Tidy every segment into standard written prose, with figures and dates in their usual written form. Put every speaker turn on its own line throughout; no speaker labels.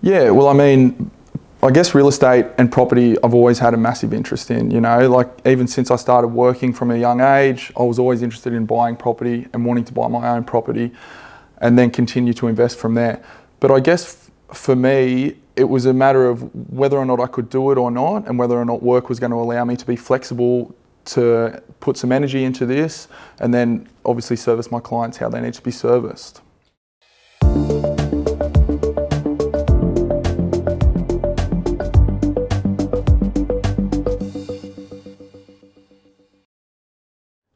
Yeah, well, I mean, I guess real estate and property I've always had a massive interest in, like even since I started working from a young age, I was always interested in buying property and wanting to buy my own property and then continue to invest from there. But I guess for me, it was a matter of whether or not I could do it or not, and whether or not work was going to allow me to be flexible to put some energy into this and then obviously service my clients how they need to be serviced.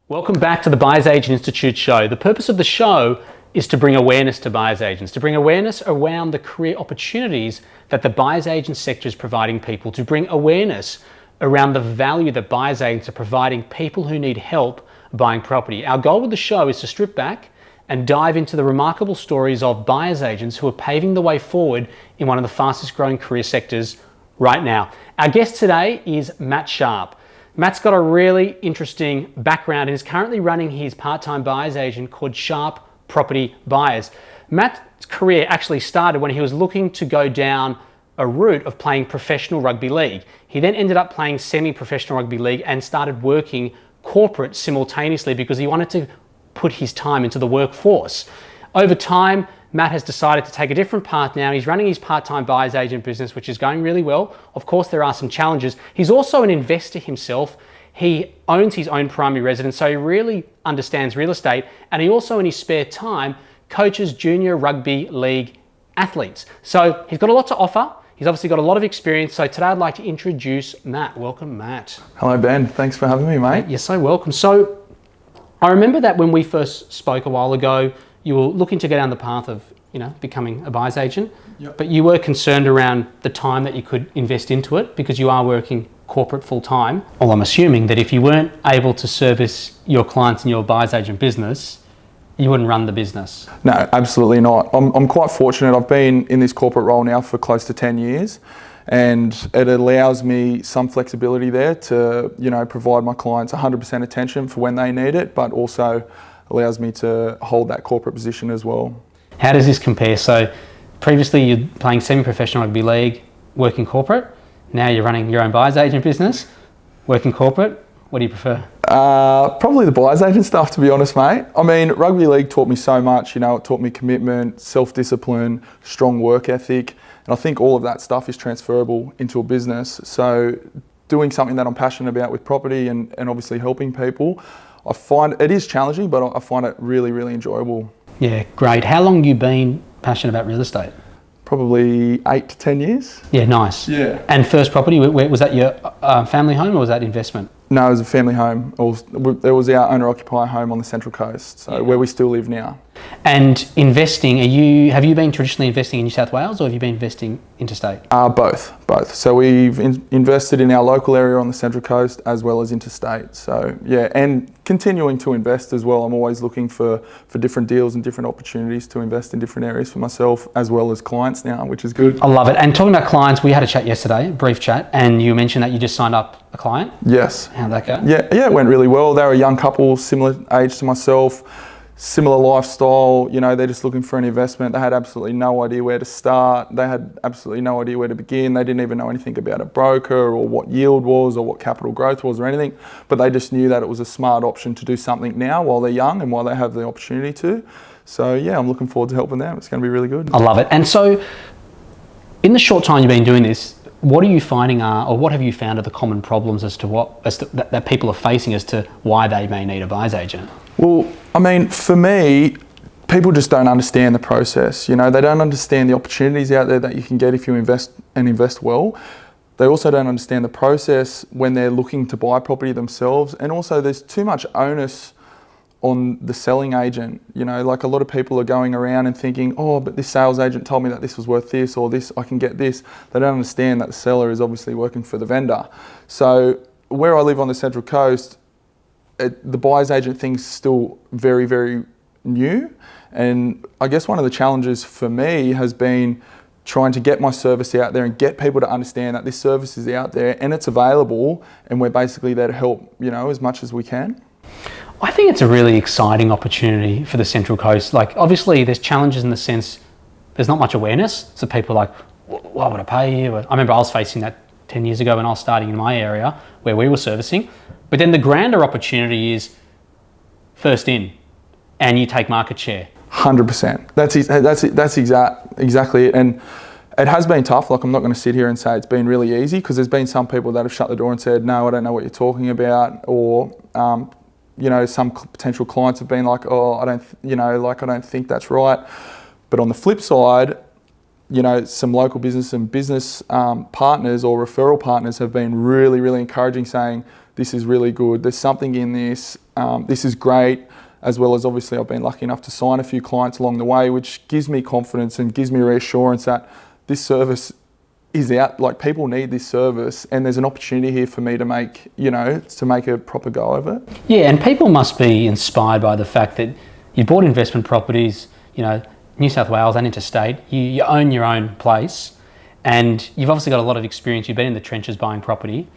Welcome back to the Buyer's Agent Institute show. The purpose of the show is to bring awareness to buyer's agents, to bring awareness around the career opportunities that the buyer's agent sector is providing people, to bring awareness around the value that buyer's agents are providing people who need help buying property. Our goal with the show is to strip back and dive into the remarkable stories of buyer's agents who are paving the way forward in one of the fastest growing career sectors right now. Our guest today is Matt Sharp. Matt's got a really interesting background and is currently running his part-time buyer's agent called Sharp Property Buyers. Matt's career actually started when he was looking to go down a route of playing professional rugby league. He then ended up playing semi-professional rugby league and started working corporate simultaneously because he wanted to put his time into the workforce. Over time, Matt has decided to take a different path now. He's running his part-time buyer's agent business, which is going really well. Of course, there are some challenges. He's also an investor himself. He owns his own primary residence, so he really understands real estate. And he also, in his spare time, coaches Junior Rugby League athletes. So he's got a lot to offer. He's obviously got a lot of experience. So today I'd like to introduce Matt. Welcome, Matt.
Hello, Ben. Thanks for having me, mate.
You're so welcome. So I remember that when we first spoke a while ago, you were looking to go down the path of, becoming a buyer's agent,
Yep.
But you were concerned around the time that you could invest into it because you are working corporate full time. Well, I'm assuming that if you weren't able to service your clients in your buyer's agent business, you wouldn't run the business.
No, absolutely not. I'm quite fortunate. I've been in this corporate role now for close to 10 years, and it allows me some flexibility there to, provide my clients 100% attention for when they need it, but also allows me to hold that corporate position as well.
How does this compare? So previously you're playing semi-professional rugby league, working corporate. Now you're running your own buyer's agent business, working corporate. What do you prefer?
Probably the buyer's agent stuff, to be honest, mate. I mean, rugby league taught me so much. It taught me commitment, self-discipline, strong work ethic. And I think all of that stuff is transferable into a business. So doing something that I'm passionate about with property and obviously helping people, I find it is challenging, but I find it really, really enjoyable.
Yeah, great. How long have you been passionate about real estate?
Probably 8 to 10 years.
Yeah, nice.
Yeah.
And first property, was that your family home or was that investment?
No, it was a family home. It was our owner-occupier home on the Central Coast, so where we still live now.
And investing, have you been traditionally investing in New South Wales or have you been investing interstate?
Both. So we've invested in our local area on the Central Coast as well as interstate. So yeah, and continuing to invest as well. I'm always looking for different deals and different opportunities to invest in different areas for myself as well as clients now, which is good.
I love it. And talking about clients, we had a chat yesterday, a brief chat, and you mentioned that you just signed up a client.
Yes.
How'd that go?
Yeah, it went really well. They were a young couple, similar age to myself, similar lifestyle. They're just looking for an investment. They had absolutely no idea where to start. They had absolutely no idea where to begin. They didn't even know anything about a broker or what yield was or what capital growth was or anything. But they just knew that it was a smart option to do something now while they're young and while they have the opportunity to. So yeah, I'm looking forward to helping them. It's going to be really good.
I love it. And so in the short time you've been doing this, what are you finding or what have you found are the common problems that people are facing as to why they may need a buyer's agent?
Well, I mean, for me, people just don't understand the process. They don't understand the opportunities out there that you can get if you invest well. They also don't understand the process when they're looking to buy property themselves. And also there's too much onus on the selling agent. Like a lot of people are going around and thinking, oh, but this sales agent told me that this was worth this or this, I can get this. They don't understand that the seller is obviously working for the vendor. So where I live on the Central Coast, the buyer's agent thing's still very, very new. And I guess one of the challenges for me has been trying to get my service out there and get people to understand that this service is out there and it's available and we're basically there to help, as much as we can.
I think it's a really exciting opportunity for the Central Coast. Like, obviously there's challenges in the sense there's not much awareness. So people are like, why would I pay you? I remember I was facing that 10 years ago when I was starting in my area where we were servicing. But then the grander opportunity is first in and you take market share.
100%. That's exactly it. And it has been tough. Like, I'm not going to sit here and say it's been really easy, because there's been some people that have shut the door and said, no, I don't know what you're talking about. Or, some potential clients have been like, oh, I don't think that's right. But on the flip side, some local business and business partners or referral partners have been really, really encouraging, saying, this is really good, there's something in this, this is great, as well as obviously I've been lucky enough to sign a few clients along the way, which gives me confidence and gives me reassurance that this service is out, like, people need this service, and there's an opportunity here for me to make, to make a proper go of it.
Yeah, and people must be inspired by the fact that you bought investment properties, New South Wales and interstate, you own your own place, and you've obviously got a lot of experience, you've been in the trenches buying property.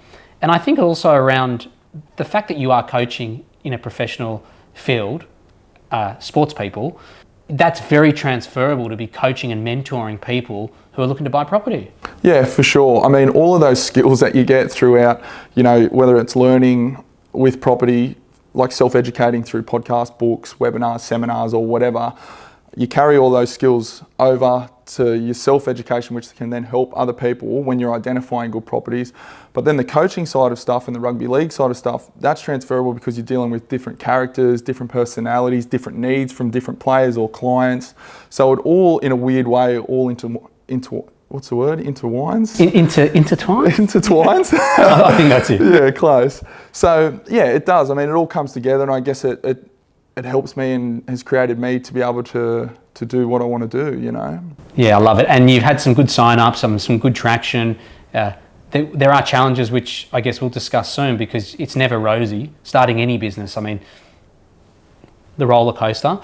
And I think also around the fact that you are coaching in a professional field, sports people, that's very transferable to be coaching and mentoring people who are looking to buy property.
Yeah, for sure. I mean, all of those skills that you get throughout, whether it's learning with property, like self-educating through podcasts, books, webinars, seminars, or whatever, you carry all those skills over to your self-education, which can then help other people when you're identifying good properties. But then the coaching side of stuff and the rugby league side of stuff, that's transferable, because you're dealing with different characters, different personalities, different needs from different players or clients. So it all, in a weird way, all into what's the word? Intertwines?
Intertwines?
Intertwines.
I think that's it.
Yeah, close. So yeah, it does. I mean, it all comes together, and I guess it helps me and has created me to be able to do what I want to do,
Yeah, I love it. And you've had some good sign-ups, some good traction. There are challenges, which I guess we'll discuss soon, because it's never rosy, starting any business. I mean, the roller coaster.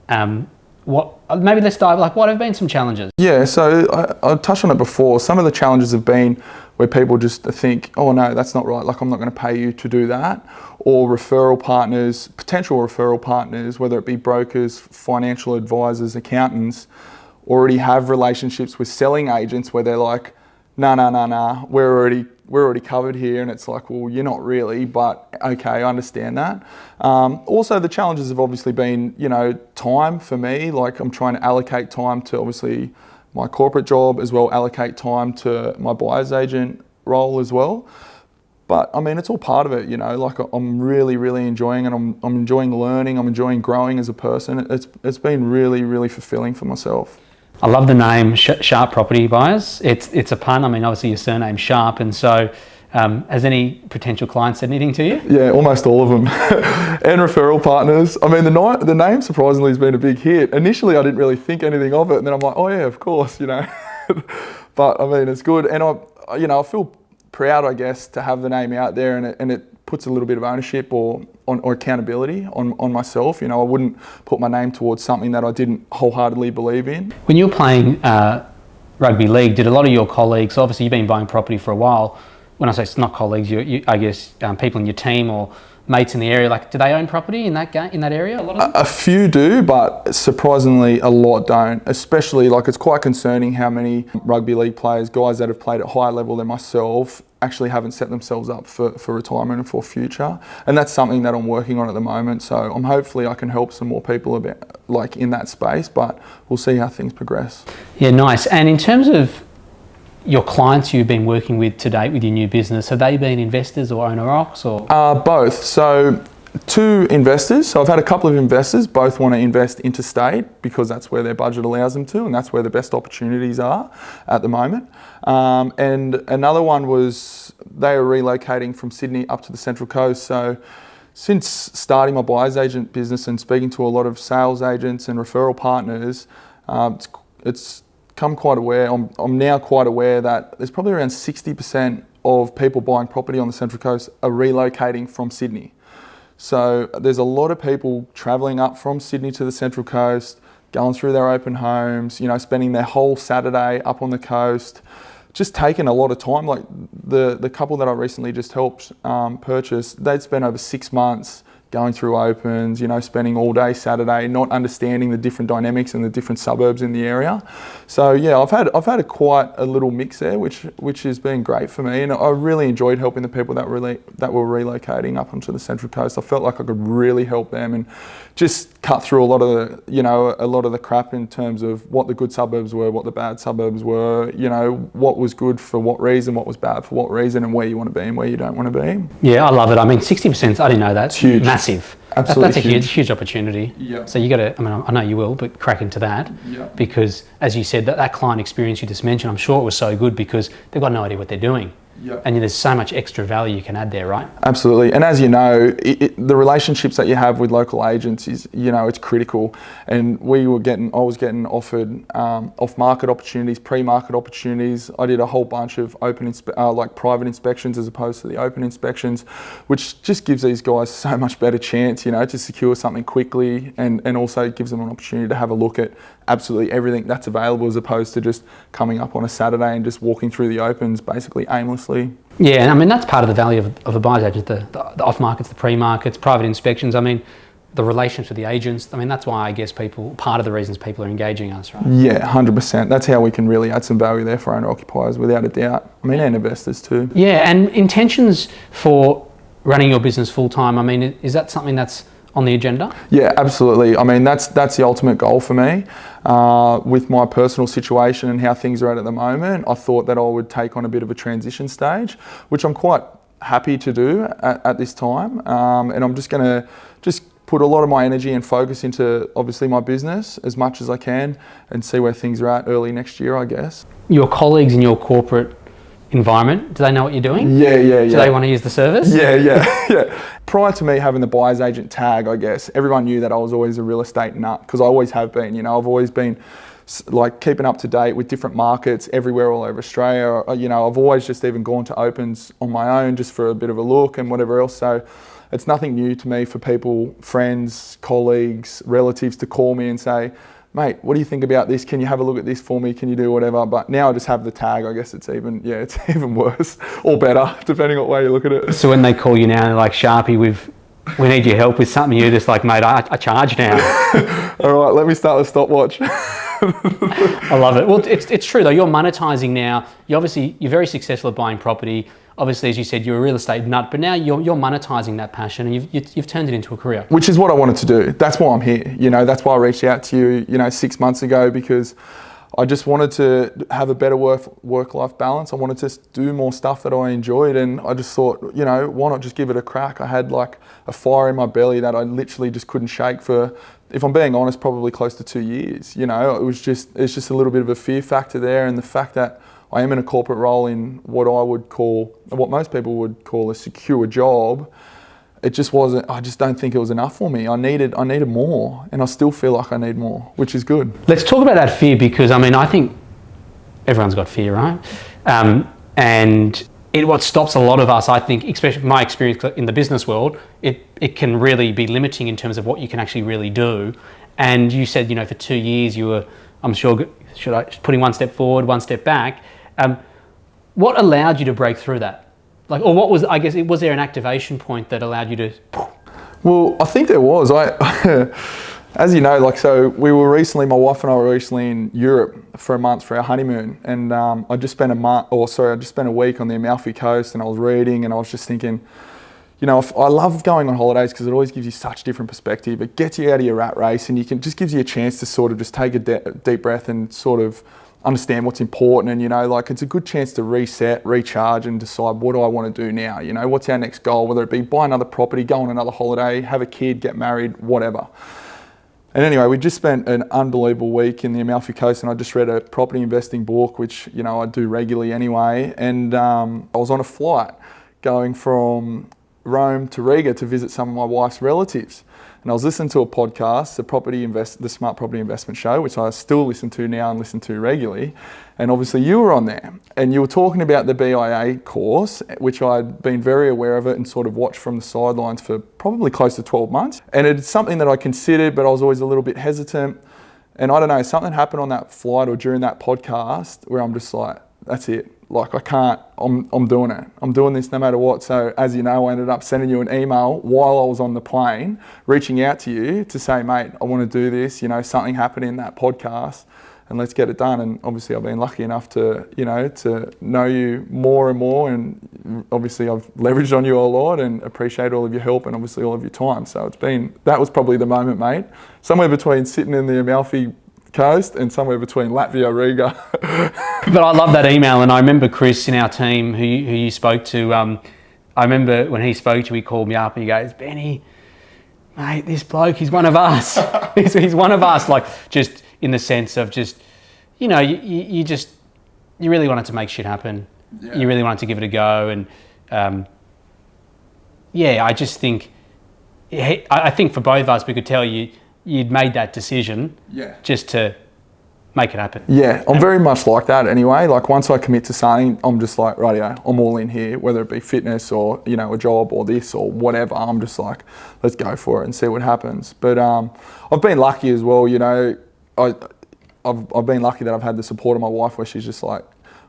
Maybe let's dive, what have been some challenges?
Yeah, so I touched on it before. Some of the challenges have been where people just think, oh no, that's not right, like, I'm not going to pay you to do that. Or potential referral partners, whether it be brokers, financial advisors, accountants, already have relationships with selling agents where they're like, no, we're already covered here. And it's like, well, you're not really, but okay, I understand that. Also, the challenges have obviously been, time for me. Like, I'm trying to allocate time to obviously my corporate job, as well allocate time to my buyer's agent role as well. But I mean, it's all part of it, like, I'm really, really enjoying it. I'm enjoying learning, I'm enjoying growing as a person. It's been really, really fulfilling for myself.
I love the name Sharp Property Buyers. It's a pun. I mean, obviously your surname's Sharp, and so has any potential clients said anything to you?
Yeah, almost all of them. And referral partners. I mean, the name surprisingly has been a big hit. Initially, I didn't really think anything of it, and then I'm like, oh yeah, of course, But I mean, it's good, and I feel proud, I guess, to have the name out there, and it puts a little bit of ownership or accountability on myself. I wouldn't put my name towards something that I didn't wholeheartedly believe in.
When you were playing rugby league, did a lot of your colleagues, obviously you've been buying property for a while, when I say it's not colleagues, I guess people in your team or mates in the area, do they own property in that area? A lot of them?
A few do, but surprisingly a lot don't. Especially, it's quite concerning how many rugby league players, guys that have played at higher level than myself, actually haven't set themselves up for retirement and for future. And that's something that I'm working on at the moment. So hopefully I can help some more people in that space, but we'll see how things progress.
Yeah, nice. And in terms of your clients you've been working with to date with your new business, have they been investors or owner-occs or?
Both. So 2 investors. So I've had a couple of investors, both want to invest interstate because that's where their budget allows them to, and that's where the best opportunities are at the moment. And another one was, they are relocating from Sydney up to the Central Coast. So since starting my buyer's agent business and speaking to a lot of sales agents and referral partners, it's become quite aware. I'm now quite aware that there's probably around 60% of people buying property on the Central Coast are relocating from Sydney. So there's a lot of people travelling up from Sydney to the Central Coast, going through their open homes, spending their whole Saturday up on the coast, just taking a lot of time. Like the couple that I recently just helped purchase, they'd spent over 6 months going through opens, spending all day Saturday, not understanding the different dynamics and the different suburbs in the area. So yeah, I've had quite a little mix there, which has been great for me, and I really enjoyed helping the people that were relocating up onto the Central Coast. I felt like I could really help them and just cut through a lot of the crap in terms of what the good suburbs were, what the bad suburbs were, what was good for what reason, what was bad for what reason, and where you want to be and where you don't want to be.
Yeah, I love it. I mean, 60%, I didn't know that.
It's huge.
Massive.
Absolutely
That's a huge opportunity.
Yeah.
So you got to, I know you will, but crack into that.
Yeah.
Because as you said, that client experience you just mentioned, I'm sure it was so good because they've got no idea what they're doing.
Yep.
And there's so much extra value you can add there, right?
Absolutely. And as you know, the relationships that you have with local agents is, it's critical. And I was getting offered off-market opportunities, pre-market opportunities. I did a whole bunch of private inspections as opposed to the open inspections, which just gives these guys so much better chance, to secure something quickly, and also gives them an opportunity to have a look at absolutely everything that's available, as opposed to just coming up on a Saturday and just walking through the opens basically aimlessly.
Yeah, and I mean, that's part of the value of a buyer's agent, the off-markets, the pre-markets, private inspections. I mean, the relations with the agents. I mean, that's why I guess part of the reasons people are engaging us, right?
Yeah, 100%. That's how we can really add some value there for owner-occupiers, without a doubt. I mean, and investors too.
Yeah, and intentions for running your business full-time, I mean, is that something that's on the agenda?
Yeah, absolutely. I mean, that's the ultimate goal for me. With my personal situation and how things are at the moment, I thought that I would take on a bit of a transition stage, which I'm quite happy to do at this time. And I'm just going to put a lot of my energy and focus into obviously my business as much as I can and see where things are at early next year, I guess.
Your colleagues in your corporate environment, do they know what you're doing?
Yeah.
Do they want to use the service?
Yeah. Prior to me having the buyer's agent tag, I guess, everyone knew that I was always a real estate nut, because I always have been. I've always been like keeping up to date with different markets everywhere all over Australia. I've always just even gone to opens on my own just for a bit of a look and whatever else. So it's nothing new to me for people, friends, colleagues, relatives to call me and say, mate, what do you think about this? Can you have a look at this for me? Can you do whatever? But now I just have the tag. I guess it's even worse or better, depending on way you look at it.
So when they call you now and they're like, Sharpie, we need your help with something, you're just like, mate, I charge now.
All right, let me start the stopwatch.
I love it. Well, it's true though. You're monetizing now. You're very successful at buying property. Obviously, as you said, you're a real estate nut, but now you're monetizing that passion and you've turned it into a career. Which
is what I wanted to do. That's why I'm here. That's why I reached out to you, 6 months ago, because I just wanted to have a better work-life balance. I wanted to do more stuff that I enjoyed, and I just thought, why not just give it a crack? I had like a fire in my belly that I literally just couldn't shake for, if I'm being honest, probably close to 2 years. It's just a little bit of a fear factor there, and the fact that I am in a corporate role in what most people would call a secure job. It just wasn't. I just don't think it was enough for me. I needed more, and I still feel like I need more, which is good.
Let's talk about that fear, because I think everyone's got fear, right? And what stops a lot of us, I think, especially my experience in the business world, it can really be limiting in terms of what you can actually really do. And you said, for 2 years you were, I'm sure, putting one step forward, one step back. What allowed you to break through that? Was there an activation point that allowed you to?
Well, I think there was. As you know, my wife and I were recently in Europe for a month for our honeymoon, and I just spent a week on the Amalfi Coast, and I was reading, and I was just thinking, I love going on holidays because it always gives you such different perspective. It gets you out of your rat race, and just gives you a chance to sort of just take a deep breath and sort of understand what's important. And it's a good chance to reset, recharge, and decide, what do I want to do now? What's our next goal? Whether it be buy another property, go on another holiday, have a kid, get married, whatever. And anyway, we just spent an unbelievable week in the Amalfi Coast, and I just read a property investing book, which I do regularly anyway. And I was on a flight going from Rome to Riga to visit some of my wife's relatives. And I was listening to a podcast, the Smart Property Investment Show, which I still listen to now and listen to regularly. And obviously you were on there, and you were talking about the BIA course, which I'd been very aware of it and sort of watched from the sidelines for probably close to 12 months. And it's something that I considered, but I was always a little bit hesitant. And I don't know, something happened on that flight or during that podcast where I'm just like, that's it. like I can't, I'm doing it. I'm doing this no matter what. So as you know, I ended up sending you an email while I was on the plane, reaching out to you to say, mate, I want to do this, something happened in that podcast and let's get it done. And obviously I've been lucky enough to know you more and more. And obviously I've leveraged on you a lot and appreciate all of your help and obviously all of your time. So that was probably the moment, mate. Somewhere between sitting in the Amalfi Coast and somewhere between Latvia, Riga.
But I love that email, and I remember Chris in our team who you spoke to. I remember when he spoke to you, he called me up and he goes, Benny, mate, this bloke, he's one of us. he's one of us, like just in the sense of just, you really wanted to make shit happen. Yeah. You really wanted to give it a go. And I just think, I think for both of us, we could tell you'd made that decision just to make it happen. Yeah,
I'm very much like that anyway. Like once I commit to something, I'm just like, rightio, I'm all in here, whether it be fitness or, a job or this or whatever. I'm just like, let's go for it and see what happens. But I've been lucky as well, I've been lucky that I've had the support of my wife where she's just like,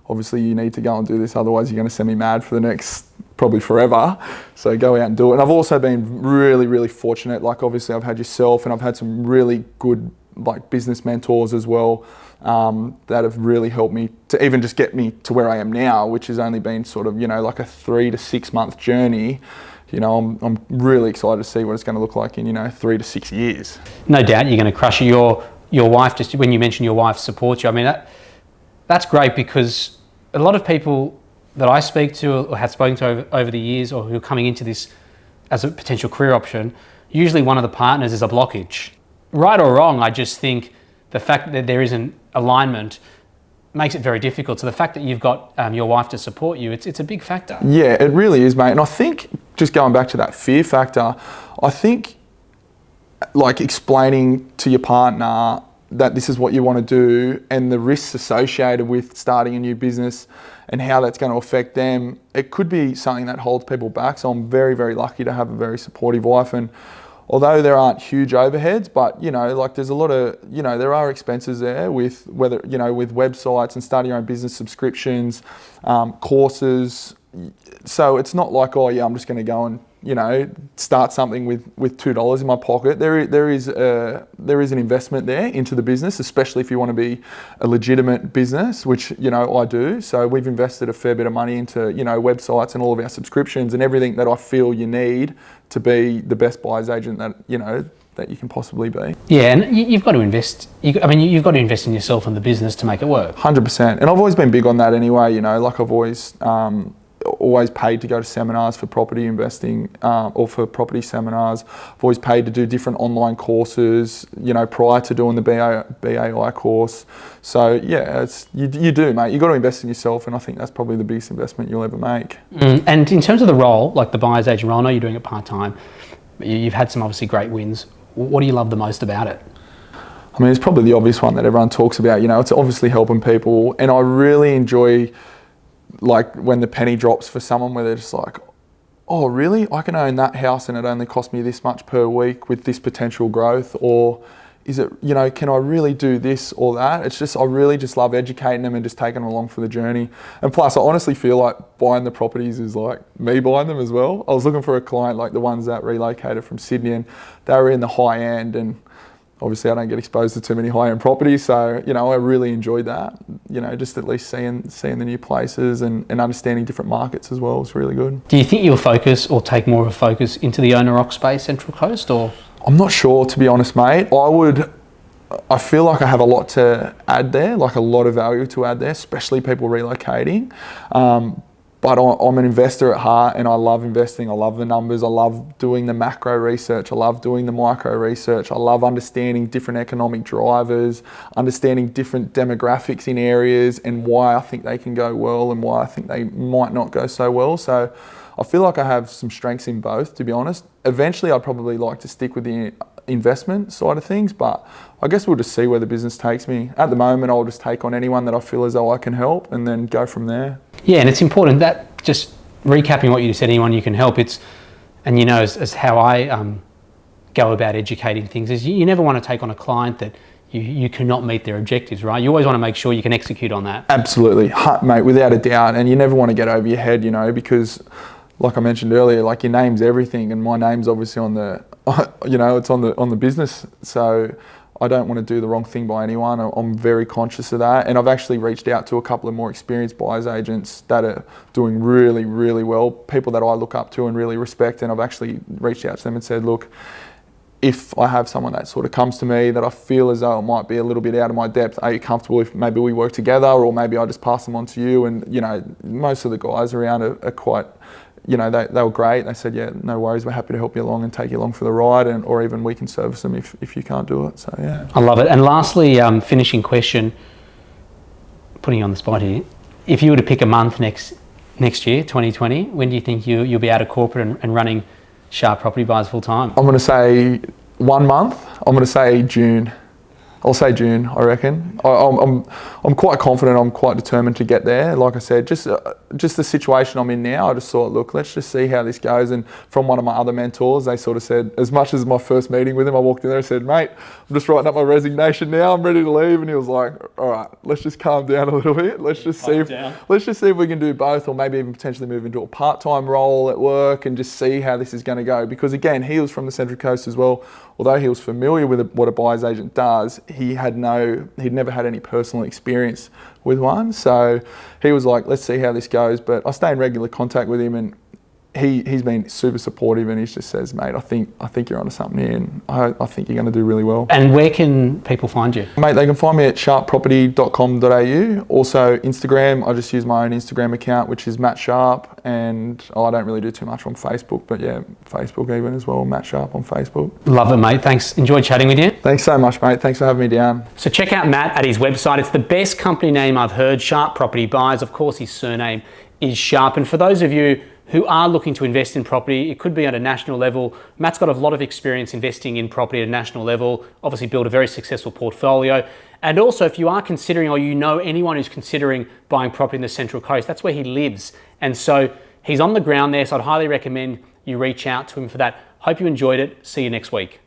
obviously you need to go and do this, otherwise you're going to send me mad for the next probably forever. So go out and do it. And I've also been really, really fortunate. Like obviously I've had yourself and I've had some really good like business mentors as well that have really helped me to even just get me to where I am now, which has only been sort of, like a 3 to 6 month journey. I'm really excited to see what it's going to look like in, 3 to 6 years.
No doubt you're going to crush it. Your wife, just when you mentioned your wife supports you, I mean, that's great because a lot of people that I speak to or have spoken to over the years or who are coming into this as a potential career option, usually one of the partners is a blockage. Right or wrong, I just think the fact that there isn't alignment makes it very difficult. So the fact that you've got your wife to support you, it's a big factor.
Yeah, it really is, mate. And I think, just going back to that fear factor, I think like explaining to your partner that this is what you want to do and the risks associated with starting a new business and how that's going to affect them, it could be something that holds people back. So I'm very, very lucky to have a very supportive wife. And although there aren't huge overheads, but like there's a lot of, there are expenses there with with websites and starting your own business, subscriptions, courses. So it's not like, oh yeah, I'm just going to go and, start something with $2 in my pocket. There is an investment there into the business, especially if you want to be a legitimate business, which, I do. So we've invested a fair bit of money into, websites and all of our subscriptions and everything that I feel you need to be the best buyer's agent that you can possibly be.
Yeah, and you've got to invest. You've got to invest in yourself and the business to make it work.
100%. And I've always been big on that anyway. Like I've always paid to go to seminars for property investing or for property seminars. I've always paid to do different online courses, prior to doing the BAI course. So yeah, you do, mate. You've got to invest in yourself, and I think that's probably the biggest investment you'll ever make.
And in terms of the role, like the buyer's agent role, I know you're doing it part-time, but you've had some obviously great wins. What do you love the most about it?
I mean, it's probably the obvious one that everyone talks about. It's obviously helping people, and I really enjoy like when the penny drops for someone where they're just like, oh really, I can own that house and it only cost me this much per week with this potential growth, or is it, can I really do this or that? It's just, I really just love educating them and just taking them along for the journey. And plus I honestly feel like buying the properties is like me buying them as well. I was looking for a client like the ones that relocated from Sydney and they were in the high end, and obviously I don't get exposed to too many high-end properties, so I really enjoyed that. Just at least seeing the new places and understanding different markets as well is really good.
Do you think you'll focus or take more of a focus into the owner-occ space, Central Coast, or?
I'm not sure, to be honest, mate. I feel like I have a lot to add there, like a lot of value to add there, especially people relocating. But I'm an investor at heart and I love investing. I love the numbers. I love doing the macro research. I love doing the micro research. I love understanding different economic drivers, understanding different demographics in areas and why I think they can go well and why I think they might not go so well. So I feel like I have some strengths in both, to be honest. Eventually, I'd probably like to stick with the investment side of things, but I guess we'll just see where the business takes me. At the moment, I'll just take on anyone that I feel as though I can help and then go from there. Yeah,
and it's important that, just recapping what you said, anyone you can help, as how I go about educating things, is you never want to take on a client that you cannot meet their objectives, right? You always want to make sure you can execute on that.
Absolutely, mate, without a doubt. And you never want to get over your head, you know, because like I mentioned earlier, like your name's everything, and my name's obviously on the, you know, it's on the business. So I don't want to do the wrong thing by anyone. I'm very conscious of that. And I've actually reached out to a couple of more experienced buyers agents that are doing really, really well, people that I look up to and really respect. And I've actually reached out to them and said, look, if I have someone that sort of comes to me that I feel as though it might be a little bit out of my depth, are you comfortable if maybe we work together, or maybe I just pass them on to you? And, you know, most of the guys around are quite, you know, they were great. They said, yeah, no worries, we're happy to help you along and take you along for the ride, and or even we can service them if you can't do it. So, yeah.
I love it. And lastly, finishing question, putting you on the spot here. If you were to pick a month next year, 2020, when do you think you'll be out of corporate and running Sharp Property Buyers full time?
I'm going to say 1 month. I'm going to say June. I'll say June, I reckon. I'm quite confident, I'm quite determined to get there. Like I said, just the situation I'm in now, I just thought, look, let's just see how this goes. And from one of my other mentors, they sort of said, as much as my first meeting with him, I walked in there and said, mate, I'm just writing up my resignation now, I'm ready to leave. And he was like, all right, let's just calm down a little bit. Let's just see if we can do both, or maybe even potentially move into a part-time role at work and just see how this is going to go. Because again, he was from the Central Coast as well. Although he was familiar with what a buyer's agent does, he'd never had any personal experience with one. So he was like, let's see how this goes. But I stay in regular contact with him, and he's been super supportive, and he just says, mate, I think you're onto something here, and I think you're going to do really well.
And where can people find you?
Mate, they can find me at sharpproperty.com.au. Also Instagram, I just use my own Instagram account, which is Matt Sharp, and I don't really do too much on Facebook, but yeah, Facebook even as well, Matt Sharp on Facebook.
Love it, mate. Thanks. Enjoyed chatting with you.
Thanks so much, mate. Thanks for having me down.
So check out Matt at his website. It's the best company name I've heard, Sharp Property Buyers. Of course, his surname is Sharp. And for those of you who are looking to invest in property, it could be at a national level. Matt's got a lot of experience investing in property at a national level, obviously built a very successful portfolio. And also, if you are considering, or you know anyone who's considering buying property in the Central Coast, that's where he lives. And so he's on the ground there, so I'd highly recommend you reach out to him for that. Hope you enjoyed it. See you next week.